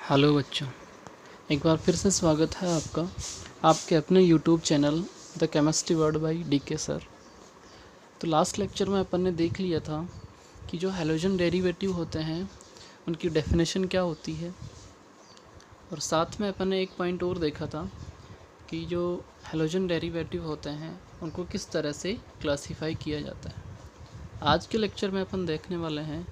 Hello बच्चों, एक बार फिर से स्वागत है आपका आपके अपने YouTube channel the chemistry world by DK sir. तो लास्ट लेक्चर में अपन ने देख लिया था कि जो हैलोजन डेरिवेटिव होते हैं उनकी डेफिनेशन क्या होती है, और साथ में अपन ने एक पॉइंट और देखा था कि जो हैलोजन डेरिवेटिव होते हैं उनको किस तरह से क्लासीफाई किया जाता है। आज के लेक्चर में अपन देखने वाले हैं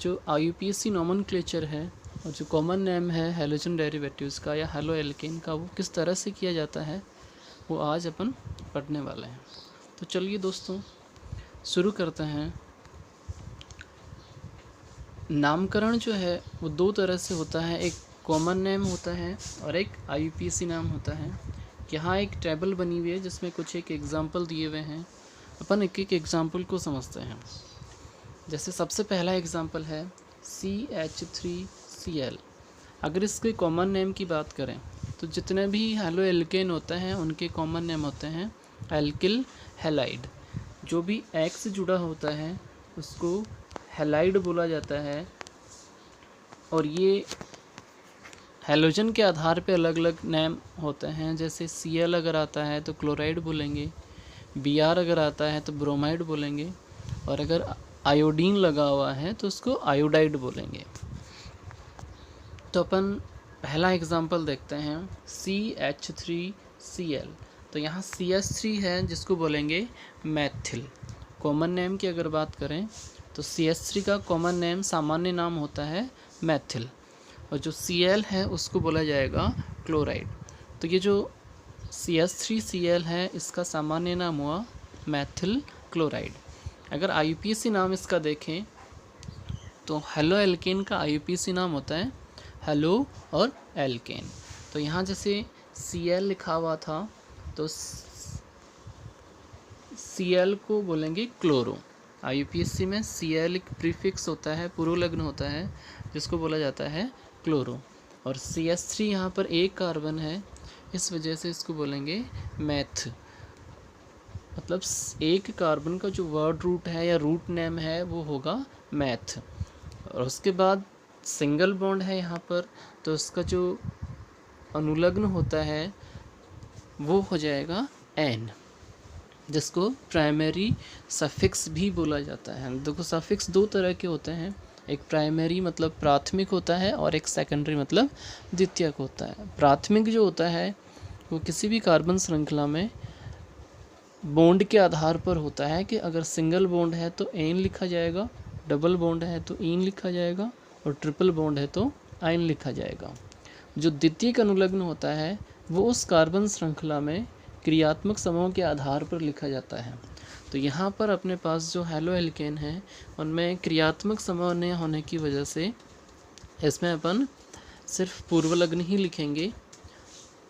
जो IUPAC नोमेनक्लेचर है और जो कॉमन नेम है हैलोजन डेरिवेटिव्स का या हैलो एल्केन का, वो किस तरह से किया जाता है वो आज अपन पढ़ने वाले हैं। तो चलिए दोस्तों शुरू करते हैं। नामकरण जो है वो दो तरह से होता है, एक कॉमन नेम होता है और एक IUPAC नाम होता है। यहाँ एक टेबल बनी हुई है जिसमें कुछ एक एग्जाम्पल दिए हुए हैं, अपन एक एक एग्जाम्पल को समझते हैं। जैसे सबसे पहला एग्जाम्पल है CH3Cl। अगर इसके कॉमन नेम की बात करें तो जितने भी हैलो एल्केन होते हैं उनके कॉमन नेम होते हैं एल्किल हैलाइड। जो भी X से जुड़ा होता है उसको हैलाइड बोला जाता है, और ये हैलोजन के आधार पे अलग अलग नेम होते हैं। जैसे Cl अगर आता है तो क्लोराइड बोलेंगे, Br अगर आता है तो ब्रोमाइड बोलेंगे, और अगर आयोडीन लगा हुआ है तो उसको आयोडाइड बोलेंगे। तो अपन पहला एग्जांपल देखते हैं CH3Cl। तो यहाँ CH3 है जिसको बोलेंगे मैथिल। कॉमन नेम की अगर बात करें तो CH3 का कॉमन नेम सामान्य नाम होता है मैथिल, और जो Cl है उसको बोला जाएगा क्लोराइड। तो ये जो CH3Cl है इसका सामान्य नाम हुआ मैथिल क्लोराइड। अगर IUPAC नाम इसका देखें तो हैलो एल्केन का IUPAC नाम होता है हैलो और एल्केन। तो यहाँ जैसे Cl लिखा हुआ था तो Cl को बोलेंगे क्लोरो। IUPAC में Cl एक प्रीफिक्स होता है, पूर्वलग्न होता है, जिसको बोला जाता है क्लोरो। और CH3 यहाँ पर एक कार्बन है, इस वजह से इसको बोलेंगे मैथ। मतलब एक कार्बन का जो वर्ड रूट है या रूट नेम है वो होगा मैथ। और उसके बाद सिंगल बॉन्ड है यहाँ पर, तो उसका जो अनुलग्न होता है वो हो जाएगा एन, जिसको प्राइमरी सफिक्स भी बोला जाता है। देखो सफिक्स दो तरह के होते हैं, एक प्राइमरी मतलब प्राथमिक होता है और एक सेकेंडरी मतलब द्वितीयक होता है। प्राथमिक जो होता है वो किसी भी कार्बन श्रृंखला में बॉन्ड के आधार पर होता है कि अगर सिंगल बॉन्ड है तो एन लिखा जाएगा, डबल बॉन्ड है तो इन लिखा जाएगा, और ट्रिपल बॉन्ड है तो आइन लिखा जाएगा। जो द्वितीयक अनुलग्न होता है वो उस कार्बन श्रृंखला में क्रियात्मक समूह के आधार पर लिखा जाता है। तो यहाँ पर अपने पास जो हैलो एल्केन है उनमें क्रियात्मक समूह न होने की वजह से इसमें अपन सिर्फ पूर्वलग्न ही लिखेंगे।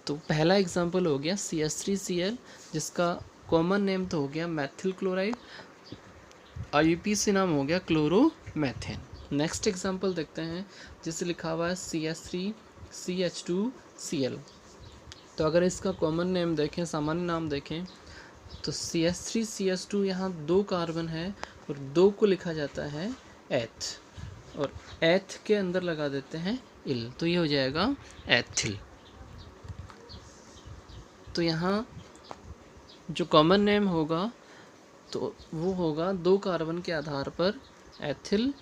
तो पहला एग्जाम्पल हो गया CH3Cl, जिसका कॉमन नेम तो हो गया मैथिल क्लोराइड, IUPAC नाम हो गया क्लोरोमेथेन। नेक्स्ट एग्जांपल देखते हैं जिससे लिखा हुआ है CH3CH2Cl। तो अगर इसका कॉमन नेम देखें, सामान्य नाम देखें, तो CH3CH2 यहाँ दो कार्बन है और दो को लिखा जाता है एथ, और एथ के अंदर लगा देते हैं इल, तो ये हो जाएगा एथिल। तो यहाँ जो कॉमन नेम होगा तो वो होगा दो कार्बन के आधार पर एथिल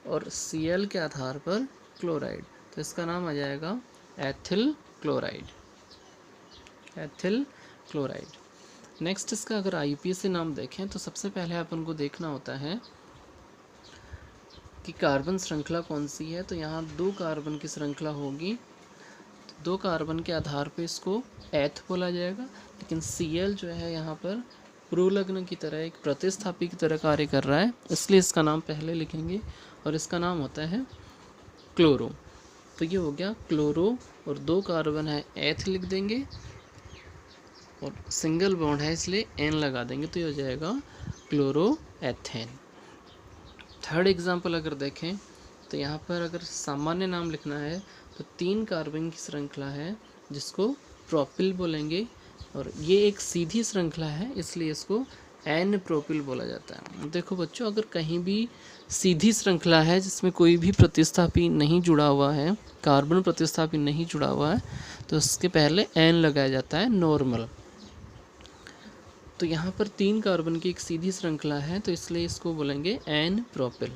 और Cl के आधार पर क्लोराइड, तो इसका नाम आ जाएगा ethyl chloride, ethyl chloride. Next इसका अगर IUPAC नाम देखें तो सबसे पहले अपन को देखना होता है कि कार्बन श्रृंखला कौन सी है। तो यहाँ दो कार्बन की श्रृंखला होगी, तो दो कार्बन के आधार पर इसको एथ बोला जाएगा, लेकिन Cl जो है यहाँ पर पूर्वलग्न की तरह एक प्रतिस्थापी की तरह कार्य कर रहा है, इसलिए इसका नाम पहले लिखेंगे और इसका नाम होता है क्लोरो। तो ये हो गया क्लोरो, और दो कार्बन है एथ लिख देंगे और सिंगल बॉन्ड है इसलिए एन लगा देंगे, तो ये हो जाएगा क्लोरोएथेन। थर्ड एग्जांपल अगर देखें तो यहाँ पर अगर सामान्य नाम लिखना है तो तीन कार्बन की श्रृंखला है जिसको प्रोपिल बोलेंगे, और ये एक सीधी श्रृंखला है इसलिए इसको एन प्रोपिल बोला जाता है। देखो बच्चों, अगर कहीं भी सीधी श्रृंखला है जिसमें कोई भी प्रतिस्थापी नहीं जुड़ा हुआ है, कार्बन प्रतिस्थापी नहीं जुड़ा हुआ है, तो उसके पहले एन लगाया जाता है, नॉर्मल। तो यहाँ पर 3 कार्बन की एक सीधी श्रृंखला है, तो इसलिए इसको बोलेंगे एन प्रोपिल।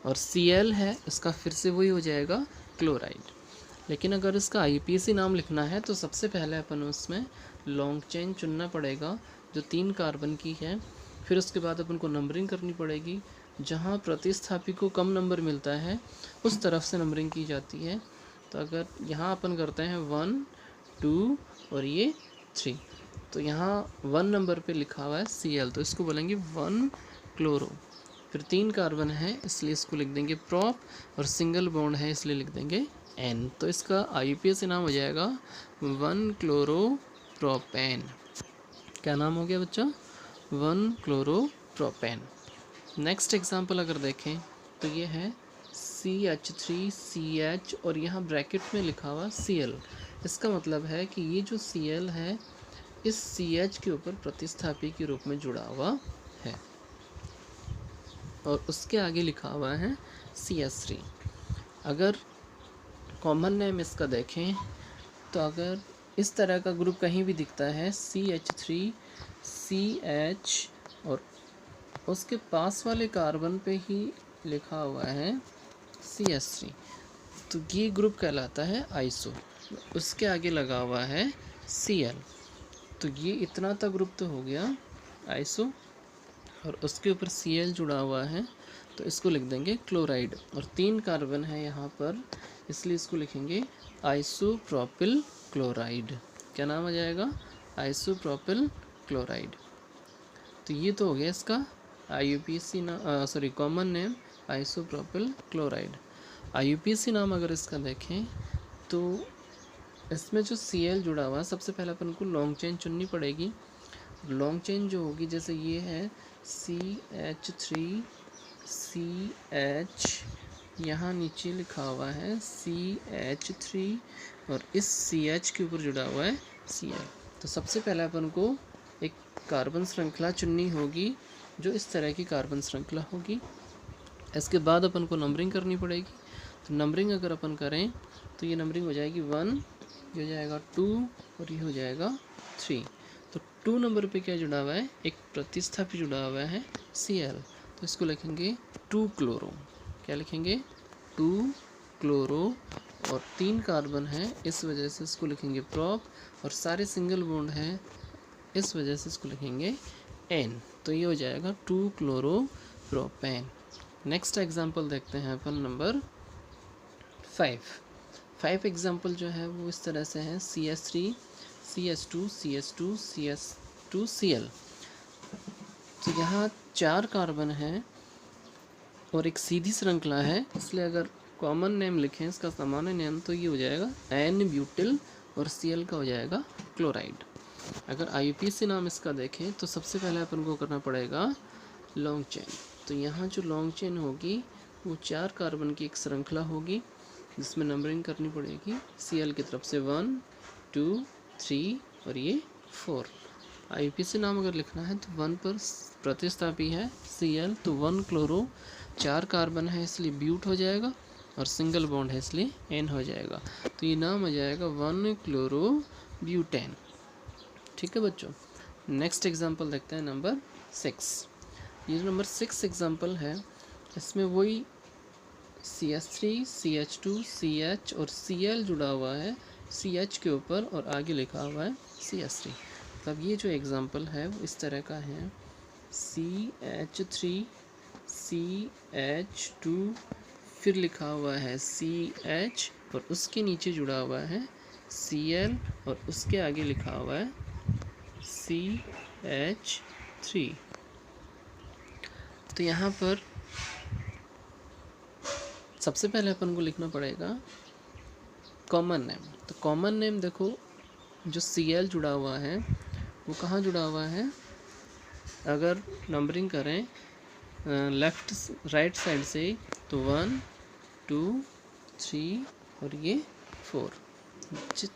और Cl है, इसका फिर से वही हो जाएगा क्लोराइड। लेकिन अगर इसका IUPAC नाम लिखना है तो सबसे पहले अपन उसमें लॉन्ग चेन चुनना पड़ेगा जो 3 कार्बन की है। फिर उसके बाद अपन को नंबरिंग करनी पड़ेगी, जहाँ प्रतिस्थापी को कम नंबर मिलता है उस तरफ से नंबरिंग की जाती है। तो अगर यहाँ अपन करते हैं 1 2 और ये 3, तो यहाँ 1 नंबर पे लिखा हुआ है Cl, तो इसको बोलेंगे 1 क्लोरो। फिर 3 कार्बन है इसलिए इसको लिख देंगे प्रोप, और सिंगल बॉन्ड है इसलिए लिख देंगे N। तो इसका IUPAC नाम हो जाएगा 1 क्लोरो प्रोपेन। क्या नाम हो गया बच्चा? 1 क्लोरो प्रोपेन। नेक्स्ट एग्जाम्पल अगर देखें तो ये है CH3CH और यहाँ ब्रैकेट में लिखा हुआ Cl। इसका मतलब है कि ये जो Cl है इस CH के ऊपर प्रतिस्थापी के रूप में जुड़ा हुआ है, और उसके आगे लिखा हुआ है CH3। अगर कॉमन नेम इसका देखें तो अगर इस तरह का ग्रुप कहीं भी दिखता है CH3 CH और उसके पास वाले कार्बन पे ही लिखा हुआ है CH3, तो ये ग्रुप कहलाता है आइसो। उसके आगे लगा हुआ है Cl, तो ये इतना तक ग्रुप तो हो गया आइसो, और उसके ऊपर Cl जुड़ा हुआ है तो इसको लिख देंगे क्लोराइड। और 3 कार्बन है यहाँ पर इसलिए इसको लिखेंगे आइसोप्रोपिल क्लोराइड। क्या नाम आ जाएगा? Isopropyl chloride. तो ये तो हो गया इसका IUPAC common name isopropyl chloride. IUPAC नाम अगर इसका देखें तो इसमें जो Cl जुड़ा हुआ है सबसे पहले अपन को लॉन्ग चेन चुननी पड़ेगी। लॉन्ग चेन जो होगी, जैसे ये है CH3 CH, यहाँ नीचे लिखा हुआ है CH3 और इस CH के ऊपर जुड़ा हुआ है Cl। तो सबसे पहले अपन को एक कार्बन श्रृंखला चुननी होगी जो इस तरह की कार्बन श्रृंखला होगी। इसके बाद अपन को नंबरिंग करनी पड़ेगी। तो नंबरिंग अगर अपन करें तो ये नंबरिंग हो जाएगी 1, ये हो जाएगा 2 और ये हो जाएगा 3। तो 2 नंबर पे क्या जुड़ा हुआ है? एक प्रतिस्थापी जुड़ा हुआ है Cl, तो इसको लिखेंगे 2 क्लोरो। क्या लिखेंगे? 2 क्लोरो। और 3 कार्बन है इस वजह से इसको लिखेंगे प्रोप, और सारे सिंगल बॉन्ड हैं इस वजह से इसको लिखेंगे N। तो ये हो जाएगा 2 क्लोरो प्रोपेन। नेक्स्ट एग्जाम्पल देखते हैं अपन नंबर 5 एग्जाम्पल जो है वो इस तरह से है CH3 CH2 CH2 CH2 Cl। तो यहाँ 4 कार्बन है और एक सीधी श्रृंखला है, इसलिए अगर कॉमन नेम लिखें इसका सामान्य नेम तो ये हो जाएगा N ब्यूटिल और Cl का हो जाएगा क्लोराइड। अगर IUPAC नाम इसका देखें तो सबसे पहले अपन को करना पड़ेगा लॉन्ग चेन। तो यहाँ जो लॉन्ग चेन होगी वो 4 कार्बन की एक श्रृंखला होगी जिसमें नंबरिंग करनी पड़ेगी Cl की तरफ से 1 2 3 और ये 4। IUPAC नाम अगर लिखना है तो 1 पर प्रतिस्थापी है Cl, तो 1 क्लोरो, 4 कार्बन है इसलिए ब्यूट हो जाएगा, और सिंगल बॉन्ड है इसलिए N हो जाएगा। तो ये नाम हो जाएगा 1 क्लोरो ब्यूटेन। ठीक है बच्चों। नेक्स्ट एग्जाम्पल देखते हैं नंबर 6। ये जो नंबर 6 एग्जाम्पल है इसमें वही CH3 CH2 CH और Cl जुड़ा हुआ है CH के ऊपर और आगे लिखा हुआ है CH3। तब ये जो एग्जाम्पल है वो इस तरह का है CH3 CH2 फिर लिखा हुआ है CH और उसके नीचे जुड़ा हुआ है Cl और उसके आगे लिखा हुआ है CH3। तो यहाँ पर सबसे पहले अपन को लिखना पड़ेगा कॉमन नेम। तो कॉमन नेम देखो, जो Cl जुड़ा हुआ है वो कहाँ जुड़ा हुआ है? अगर नंबरिंग करें लेफ्ट राइट साइड से तो 1 2 3 और ये 4।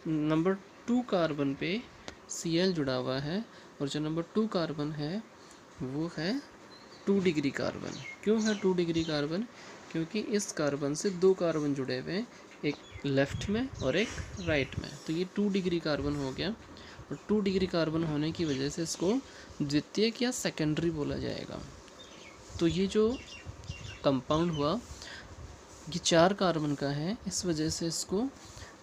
नंबर 2 कार्बन पे Cl जुड़ा हुआ है और जो नंबर 2 कार्बन है वो है 2 डिग्री कार्बन। क्यों है 2 डिग्री कार्बन? क्योंकि इस कार्बन से 2 कार्बन जुड़े हुए हैं, एक लेफ्ट में और एक राइट में, तो ये 2 डिग्री कार्बन हो गया। और 2 डिग्री कार्बन होने की वजह से इसको द्वितीयक या सेकेंडरी बोला जाएगा। तो ये जो कंपाउंड हुआ ये 4 कार्बन का है, इस वजह से इसको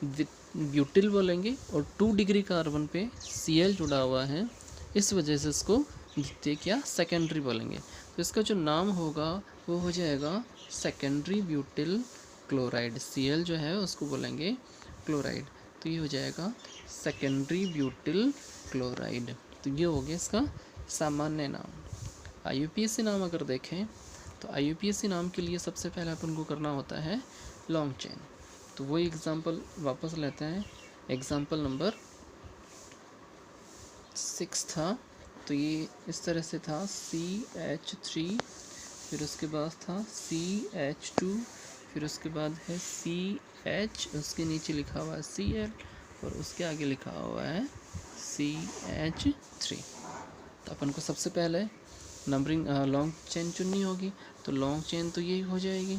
ब्यूटिल बोलेंगे। और 2 डिग्री कार्बन पे Cl जुड़ा हुआ है, इस वजह से इसको द्वितीयक या सेकेंडरी बोलेंगे। तो इसका जो नाम होगा वो हो जाएगा सेकेंडरी ब्यूटिल क्लोराइड। Cl जो है उसको बोलेंगे क्लोराइड, तो ये हो जाएगा सेकेंडरी ब्यूटिल क्लोराइड। तो ये हो गया इसका सामान्य नाम। IUPAC नाम अगर देखें तो IUPAC नाम के लिए सबसे पहले अपन को करना होता है लॉन्ग चेन। तो वही एग्जांपल वापस लेते हैं। एग्जांपल नंबर 6 था, तो ये इस तरह से था CH3, फिर उसके बाद था CH2, फिर उसके बाद है CH, उसके नीचे लिखा हुआ है Cl और उसके आगे लिखा हुआ है CH3। तो अपन को सबसे पहले नंबरिंग लॉन्ग चेन चुननी होगी। तो लॉन्ग चेन तो यही हो जाएगी,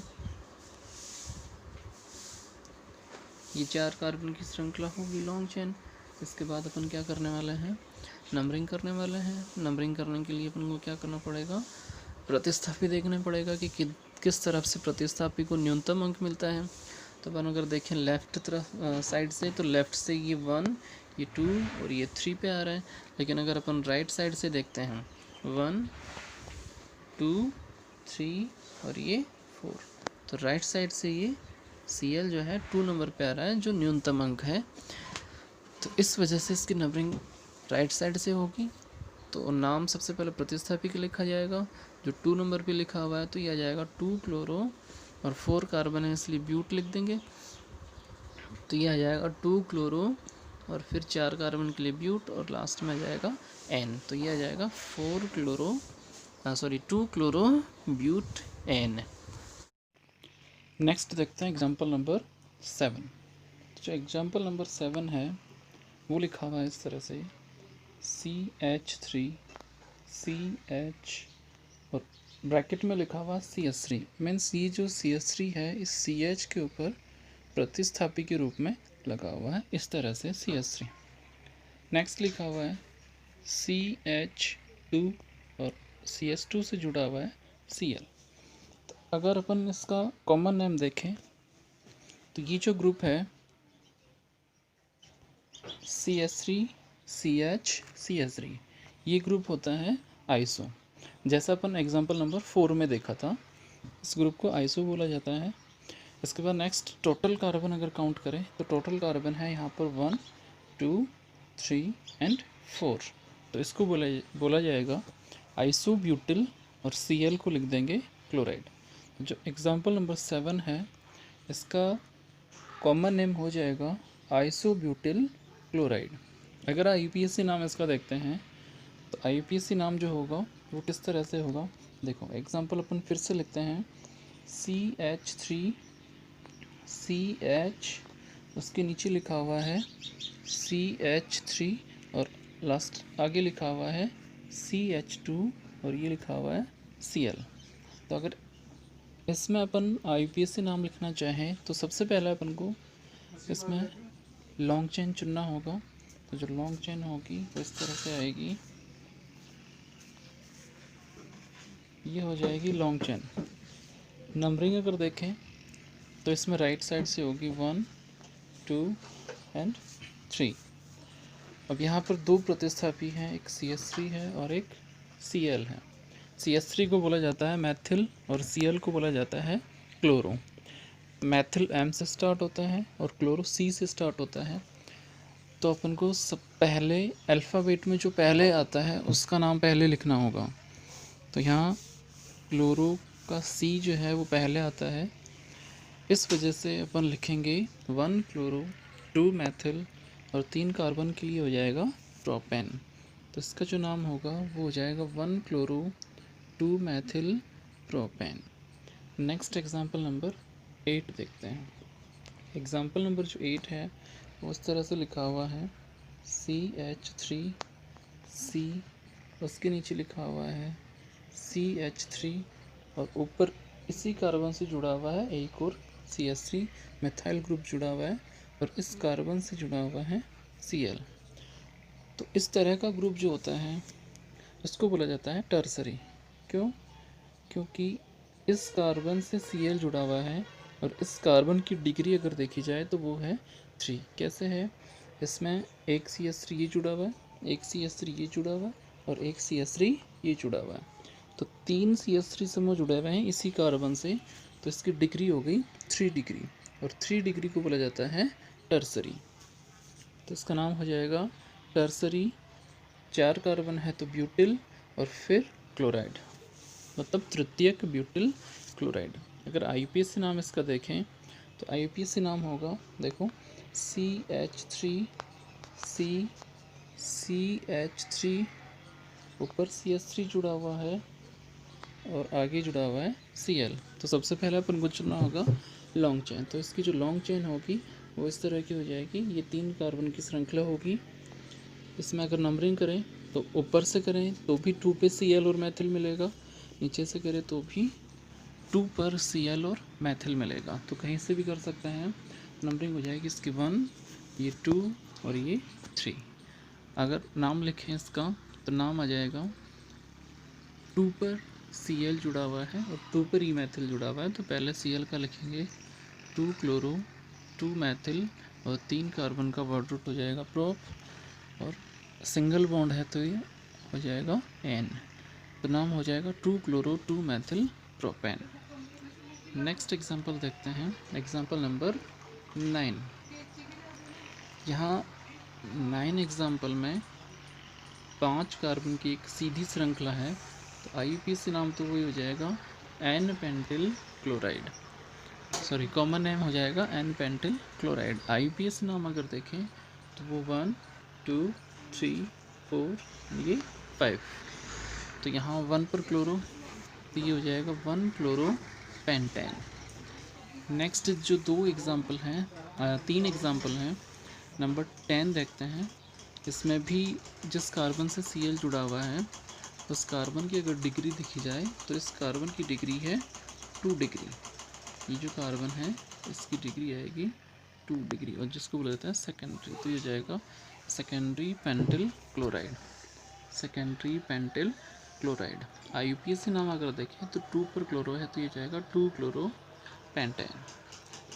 ये 4 कार्बन की श्रृंखला होगी लॉन्ग चेन। इसके बाद अपन क्या करने वाले हैं, नंबरिंग करने वाले हैं। नंबरिंग करने के लिए अपन को क्या करना पड़ेगा, प्रतिस्थापी देखना पड़ेगा कि किस तरफ से प्रतिस्थापी को न्यूनतम अंक मिलता है। तो अपन अगर देखें लेफ़्ट तरफ साइड से, तो लेफ़्ट से ये 1, ये 2 और ये 3 पे आ रहा है। लेकिन अगर अपन राइट साइड से देखते हैं 1, 2, 3 और ये 4, तो राइट साइड से ये Cl जो है 2 नंबर पे आ रहा है, जो न्यूनतम अंक है। तो इस वजह से इसकी नंबरिंग राइट साइड से होगी। तो नाम सबसे पहले प्रतिस्थापी का लिखा जाएगा, जो 2 नंबर पे लिखा हुआ है, तो ये आ जाएगा 2 क्लोरो और 4 कार्बन है इसलिए ब्यूट लिख देंगे। तो ये आ जाएगा 2 क्लोरो और फिर 4 कार्बन के लिए ब्यूट और लास्ट में आ जाएगा N। तो ये आ जाएगा 2 क्लोरो ब्यूट N। नेक्स्ट देखते हैं एग्जाम्पल नंबर 7। जो एग्जाम्पल नंबर 7 है वो लिखा हुआ है इस तरह से CH3 CH और ब्रैकेट में लिखा हुआ CH3। मीन्स ये जो CH3 है इस CH के ऊपर प्रतिस्थापी के रूप में लगा हुआ है, इस तरह से CH3। नेक्स्ट लिखा हुआ है CH2 और CH2 से जुड़ा हुआ है Cl। तो अगर अपन इसका कॉमन नेम देखें तो ये जो ग्रुप है CH3 CH CH3, ये ग्रुप होता है आइसो। जैसा अपन एग्जांपल नंबर 4 में देखा था, इस ग्रुप को आइसो बोला जाता है। इसके बाद नेक्स्ट टोटल कार्बन अगर काउंट करें तो टोटल कार्बन है यहाँ पर 1, 2, 3 एंड 4। तो इसको बोला जाएगा आइसोब्यूटिल और Cl को लिख देंगे क्लोराइड। जो एग्जांपल नंबर 7 है इसका कॉमन नेम हो जाएगा आइसोब्यूटिल क्लोराइड। अगर IUPAC नाम इसका देखते हैं तो IUPAC नाम जो होगा वो किस तरह से होगा, देखो एग्जांपल अपन फिर से लिखते हैं CH3 CH, उसके नीचे लिखा हुआ है CH3 और लास्ट आगे लिखा हुआ है CH2 और ये लिखा हुआ है Cl। तो अगर इसमें अपन IUPAC नाम लिखना चाहें तो सबसे पहले अपन को इसमें लॉन्ग चेन चुनना होगा। तो जो लॉन्ग चेन होगी वो इस तरह से आएगी, ये हो जाएगी लॉन्ग चेन। नंबरिंग अगर देखें तो इसमें राइट साइड से होगी 1, 2 एंड 3। अब यहाँ पर 2 प्रतिस्थापी हैं, एक CH3 है और एक Cl है। CH3 को बोला जाता है मैथिल और Cl को बोला जाता है क्लोरो। मैथिल M से स्टार्ट होता है और क्लोरो C से स्टार्ट होता है। तो अपन को सब पहले अल्फ़ाबेट में जो पहले आता है उसका नाम पहले लिखना होगा। तो यहाँ क्लोरो का C जो है वो पहले आता है, इस वजह से अपन लिखेंगे 1 क्लोरो 2 मैथिल और 3 कार्बन के लिए हो जाएगा प्रोपेन। तो इसका जो नाम होगा वो हो जाएगा 1 chloro 2 Maithil propane. Next example number 8 देखते हैं। एग्जांपल नंबर जो 8 है वो इस तरह से लिखा हुआ है CH3 C, उसके नीचे लिखा हुआ है CH3 और ऊपर इसी कार्बन से जुड़ा हुआ है एक और CH3 मिथाइल ग्रुप जुड़ा हुआ है और इस कार्बन से जुड़ा हुआ है Cl। तो इस तरह का ग्रुप जो होता है इसको बोला जाता है टर्सरी। क्यों? क्योंकि इस कार्बन से Cl जुड़ा हुआ है और इस कार्बन की डिग्री अगर देखी जाए तो वो है 3। कैसे है? इसमें एक CH3 ये जुड़ा हुआ है, एक CH3 ये जुड़ा हुआ है और एक CH3 ये जुड़ा हुआ है। तो 3 CH3 समूह जुड़े हुए हैं इसी कार्बन से, तो इसकी डिग्री हो गई 3 डिग्री और 3 डिग्री को बोला जाता है टर्सरी। तो इसका नाम हो जाएगा टर्सरी। 4 कार्बन है तो ब्यूटिल और फिर क्लोराइड, मतलब तृतीयक ब्यूटिल क्लोराइड। अगर IUPAC नाम इसका देखें तो IUPAC नाम होगा, देखो CH3 CH3 ऊपर CH3 जुड़ा हुआ है और आगे जुड़ा हुआ है Cl। तो सबसे पहले अपन को चुनना होगा लॉन्ग चेन। तो इसकी जो लॉन्ग चेन होगी वो इस तरह की हो जाएगी। ये 3 कार्बन की श्रृंखला होगी। इसमें अगर नंबरिंग करें तो ऊपर से करें तो भी 2 पे Cl और मैथिल मिलेगा, नीचे से करें तो भी 2 पर Cl और मैथिल मिलेगा। तो कहीं से भी कर सकते हैं। नंबरिंग हो जाएगी इसकी 1, ये 2 और ये 3। अगर नाम लिखें इसका तो नाम आ जाएगा 2 पर Cl जुड़ा हुआ है और 2 पर ई मैथिल जुड़ा हुआ है। तो पहले Cl का लिखेंगे 2 क्लोरो 2 मैथिल और 3 कार्बन का वर्ड रूट हो जाएगा प्रोप और सिंगल बॉन्ड है तो ये हो जाएगा N। तो नाम हो जाएगा 2 chloro 2 Maithil propane. Next example देखते हैं, एग्जांपल नंबर 9। यहाँ 9 एग्जांपल में 5 कार्बन की एक सीधी श्रृंखला है। तो IUPAC नाम तो वही हो जाएगा N pentyl chloride, sorry common name हो जाएगा N पेंटिल क्लोराइड। IUPAC नाम अगर देखें तो वो 1 2 3 4 ये 5। तो यहाँ 1 पर क्लोरो तो ये हो जाएगा 1 क्लोरो पेंटेन। नेक्स्ट जो 2 एग्जाम्पल हैं 3 एग्जाम्पल हैं, नंबर 10 देखते हैं। इसमें भी जिस कार्बन से Cl जुड़ा हुआ है उस कार्बन की अगर डिग्री देखी जाए तो इस कार्बन की डिग्री है 2 डिग्री। ये जो कार्बन है इसकी डिग्री आएगी 2 डिग्री और जिसको बोला जाता है सेकेंडरी। तो ये जाएगा secondary pentyl chloride, secondary pentyl chloride. IUPAC नाम अगर देखें तो 2 पर क्लोरो है तो ये जाएगा 2 क्लोरो पेंटेन।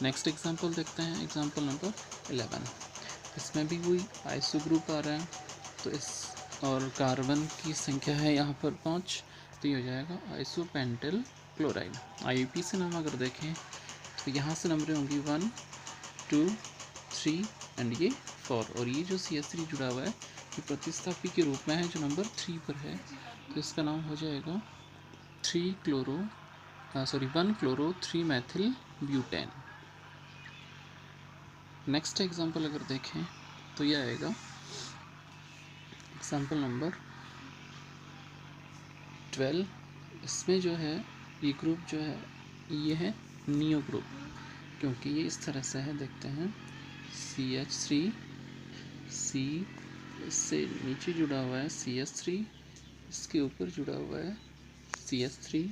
नेक्स्ट एग्जांपल देखते हैं, एग्जांपल नंबर 11। इसमें भी वही आइसो ग्रुप आ रहा है तो इस और कार्बन की संख्या है यहाँ पर 5 तो ये हो जाएगा आइसो पेंटिल क्लोराइड। IUPAC नाम अगर देखें तो यहाँ से नंबरें होंगी 1 2 3 एंड ये 4 और ये जो CH3 जुड़ा हुआ है ये प्रतिस्थापी के रूप में है जो नंबर 3 पर है। तो इसका नाम हो जाएगा 1 chloro 3 Maithil butane. Next example अगर देखें तो यह आएगा एग्जांपल नंबर 12। इसमें जो है ये ग्रुप जो है ये है नियो ग्रुप, क्योंकि ये इस तरह से है, देखते हैं CH3 C इससे नीचे जुड़ा हुआ है CH3, इसके ऊपर जुड़ा हुआ है CH3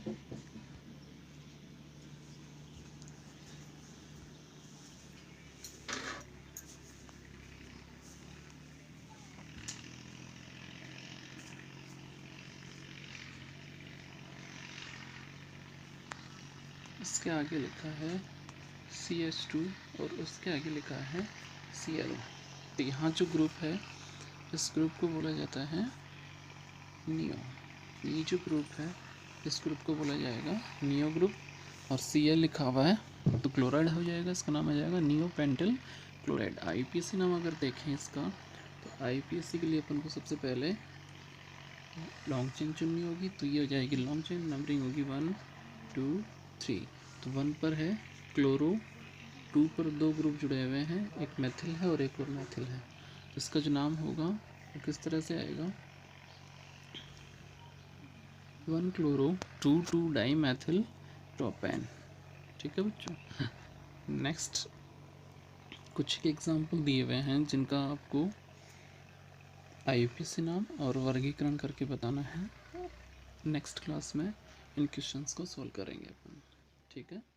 इसके आगे लिखा है CH2 और उसके आगे लिखा है Cl। तो यहाँ जो ग्रुप है इस ग्रुप को बोला जाता है नियो। ये जो ग्रुप है इस ग्रुप को बोला जाएगा नियो ग्रुप और Cl लिखा हुआ है तो क्लोराइड हो जाएगा, इसका नाम आ जाएगा नियो पेंटिल क्लोराइड। IUPAC नाम अगर देखें इसका तो IUPAC के लिए अपन को सबसे पहले लॉन्ग चेन चुननी होगी। तो ये हो जाएगी लॉन्ग चेन, नंबरिंग होगी 1 2 3। तो 1 पर है क्लोरो, 2 पर 2 ग्रुप जुड़े हुए हैं, एक मैथिल है और एक और मैथिल है। तो इसका जो नाम होगा वो किस तरह से आएगा 1 क्लोरो 2 डाई मैथिल प्रोपेन। ठीक है बच्चों। नेक्स्ट कुछ एग्जाम्पल दिए हुए हैं जिनका आपको IUPAC नाम और वर्गीकरण करके बताना है। नेक्स्ट क्लास में इन क्वेश्चंस को सॉल्व करेंगे अपन। ठीक है।